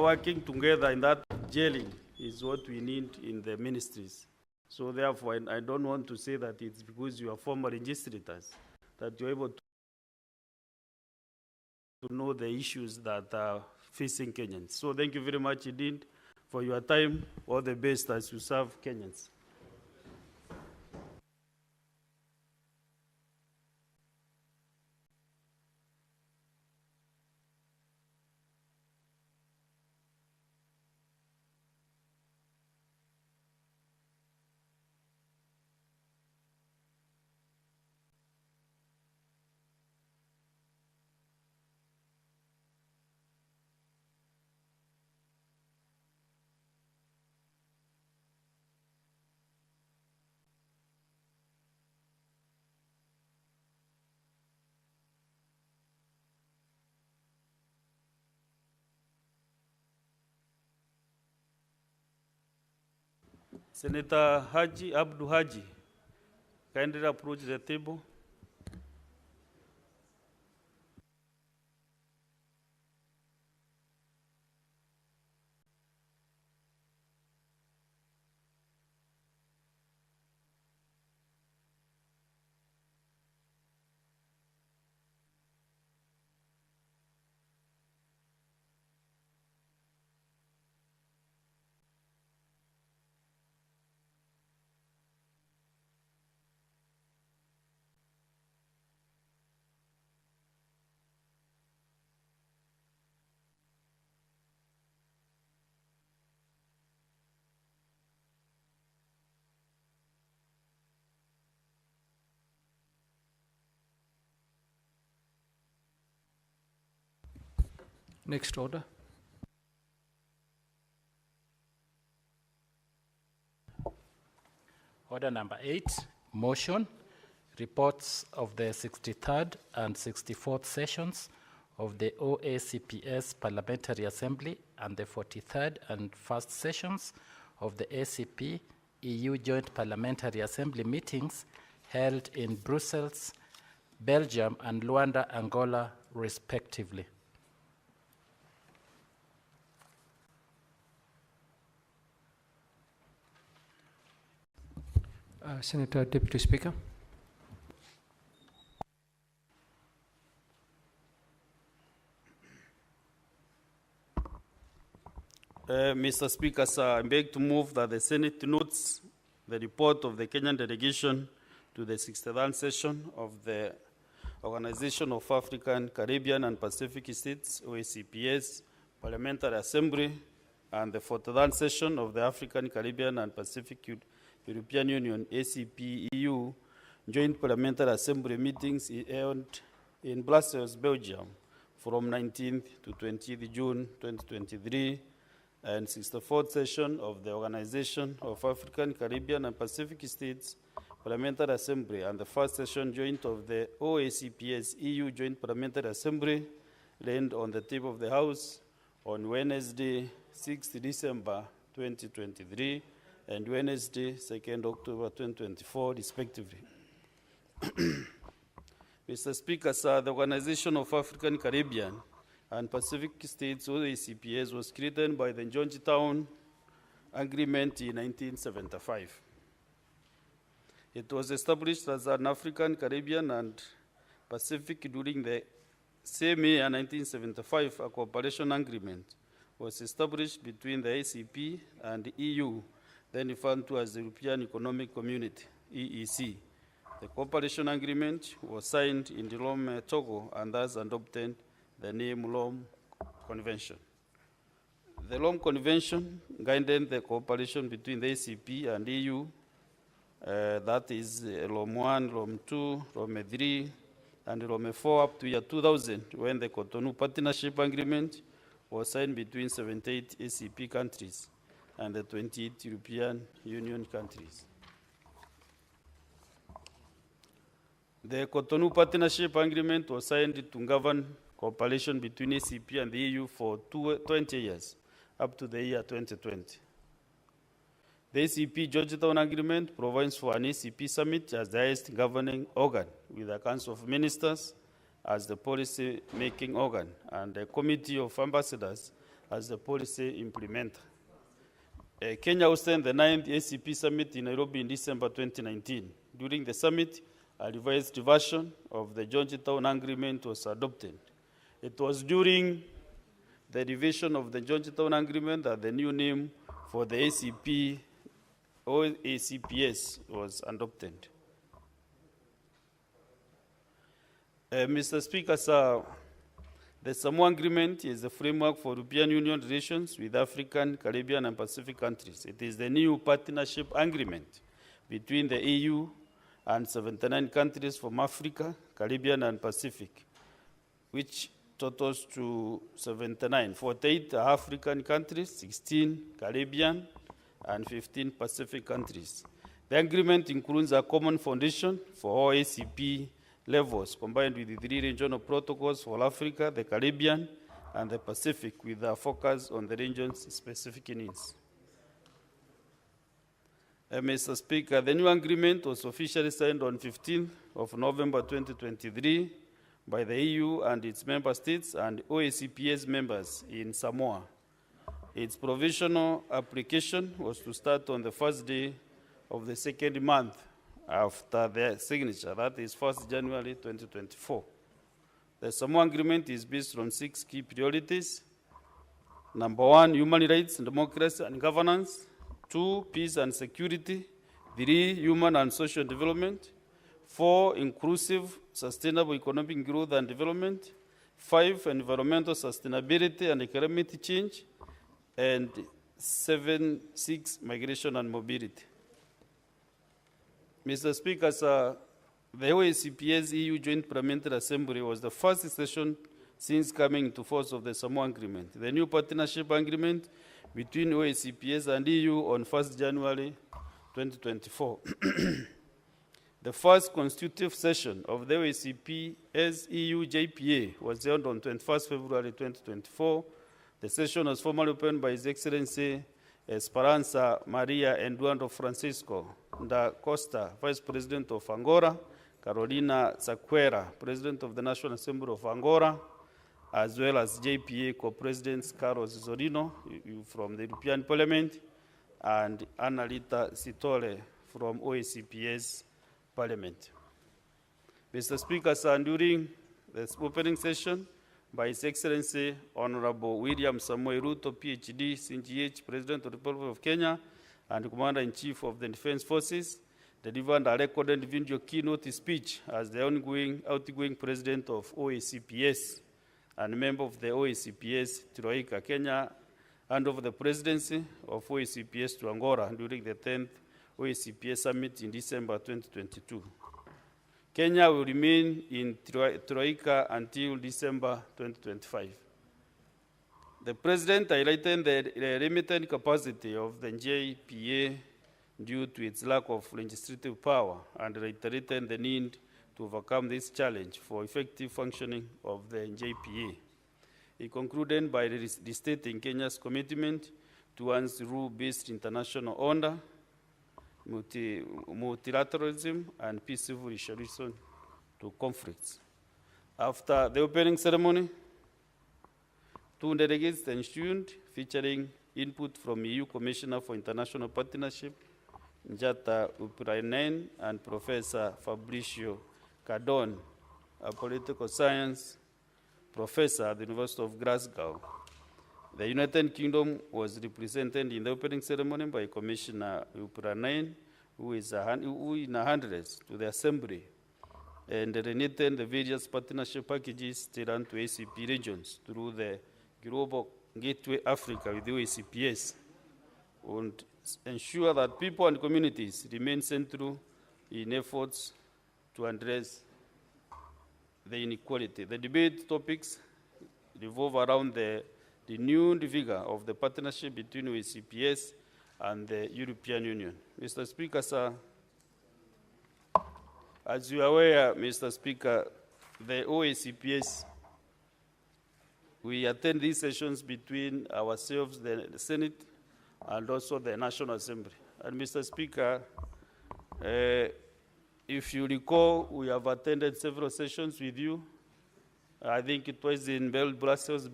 working together in that gelling is what we need in the ministries. So therefore, I don't want to say that it's because you are former registrators that you're able to know the issues that are facing Kenyans. So thank you very much indeed for your time. All the best as you serve Kenyans. Senator Haji Abdu Haji, kindly approach the table. Next order. Order number 8, motion, reports of the 63rd and 64th sessions of the OACPS Parliamentary Assembly and the 43rd and 1st sessions of the ACP EU Joint Parliamentary Assembly meetings held in Brussels, Belgium, and Luanda, Angola, respectively. Senator Deputy Speaker. Mr. Speaker, sir, I beg to move that the Senate notes the report of the Kenyan delegation to the 63rd session of the Organization of African, Caribbean, and Pacific States, OACPS, Parliamentary Assembly, and the 43rd session of the African, Caribbean, and Pacific European Union, ACP-EU, Joint Parliamentary Assembly meetings held in Brussels, Belgium, from 19th to 20th June 2023, and 64th session of the Organization of African, Caribbean, and Pacific States Parliamentary Assembly, and the first session joint of the OACPS-EU Joint Parliamentary Assembly, laid on the table of the House on Wednesday, 6th December 2023, and Wednesday, 2nd October 2024, respectively. Mr. Speaker, sir, the Organization of African, Caribbean, and Pacific States, OACPS, was created by the Georgetown Agreement in 1975. It was established as an African, Caribbean, and Pacific during the same year, 1975. A cooperation agreement was established between the ACP and the EU, then referred to as the European Economic Community, EEC. The cooperation agreement was signed in Rome, Togo, and thus adopted the name Rome Convention. The Rome Convention guided the cooperation between the ACP and EU, that is Rome 1, Rome 2, Rome 3, and Rome 4 up to year 2000, when the Cotonou Partnership Agreement was signed between 78 ACP countries and the 28 European Union countries. The Cotonou Partnership Agreement was signed to govern cooperation between ACP and the EU for 20 years, up to the year 2020. The ACP Georgetown Agreement provides for an ACP summit as the highest governing organ, with a Council of Ministers as the policy-making organ, and a Committee of Ambassadors as the policy implementer. Kenya hosted the 9th ACP Summit in Nairobi in December 2019. During the summit, a revised version of the Georgetown Agreement was adopted. It was during the revision of the Georgetown Agreement that the new name for the ACP or ACPS was adopted. Mr. Speaker, sir, the Samoa Agreement is a framework for European Union relations with African, Caribbean, and Pacific countries. It is the new partnership agreement between the EU and 79 countries from Africa, Caribbean, and Pacific, which totals to 79. 48 are African countries, 16 Caribbean, and 15 Pacific countries. The agreement includes a common foundation for all ACP levels, combined with the 3 regional protocols for Africa, the Caribbean, and the Pacific, with a focus on the region's specific needs. Mr. Speaker, the new agreement was officially signed on 15th of November 2023 by the EU and its member states and OACPS members in Samoa. Its provisional application was to start on the first day of the second month after the signature, that is 1st January 2024. The Samoa Agreement is based on 6 key priorities. Number 1, human rights, democracy, and governance. 2, peace and security. 3, human and social development. 4, inclusive, sustainable economic growth and development. 5, environmental sustainability and climate change. And 6, migration and mobility. Mr. Speaker, sir, the OACPS EU Joint Parliamentary Assembly was the first session since coming into force of the Samoa Agreement. The new partnership agreement between OACPS and EU on 1st January 2024. The first constitutive session of the OACPS EU JPA was held on 21st February 2024. The session was formally opened by His Excellency Esperanza Maria Eduardo Francisco da Costa, Vice President of Angola, Carolina Saquera, President of the National Assembly of Angola, as well as JPA Co-Presidents Carlos Zorino from the European Parliament and Annalita Sitole from OACPS Parliament. Mr. Speaker, sir, during the opening session by His Excellency Honorable William Samoei Ruto, PhD, CNGH, President of the Republic of Kenya, and Commander-in-Chief of the Defense Forces, delivered a recorded video keynote speech as the outgoing President of OACPS and member of the OACPS Troika Kenya, and of the presidency of OACPS to Angola during the 10th OACPS Summit in December 2022. Kenya will remain in Troika until December 2025. The President highlighted the limited capacity of the JPA due to its lack of legislative power and reiterated the need to overcome this challenge for effective functioning of the JPA. He concluded by restating Kenya's commitment towards rule-based international order, multilateralism, and peaceful resolution to conflicts. After the opening ceremony, 2 delegates ensued, featuring input from EU Commissioner for International Partnership, Njata Upirainen, and Professor Fabricio Cardone, a political science professor at the University of Glasgow. The United Kingdom was represented in the opening ceremony by Commissioner Upirainen, who is in a address to the Assembly, and related the various partnership packages taken to ACP regions through the Global Gateway Africa with the OACPS, and ensure that people and communities remain central in efforts to address the inequality. The debate topics revolve around the renewed vigor of the partnership between OACPS and the European Union. Mr. Speaker, sir, as you are aware, Mr. Speaker, the OACPS, we attend these sessions between ourselves, the Senate, and also the National Assembly. And Mr. Speaker, if you recall, we have attended several sessions with you. I think it was in Brussels,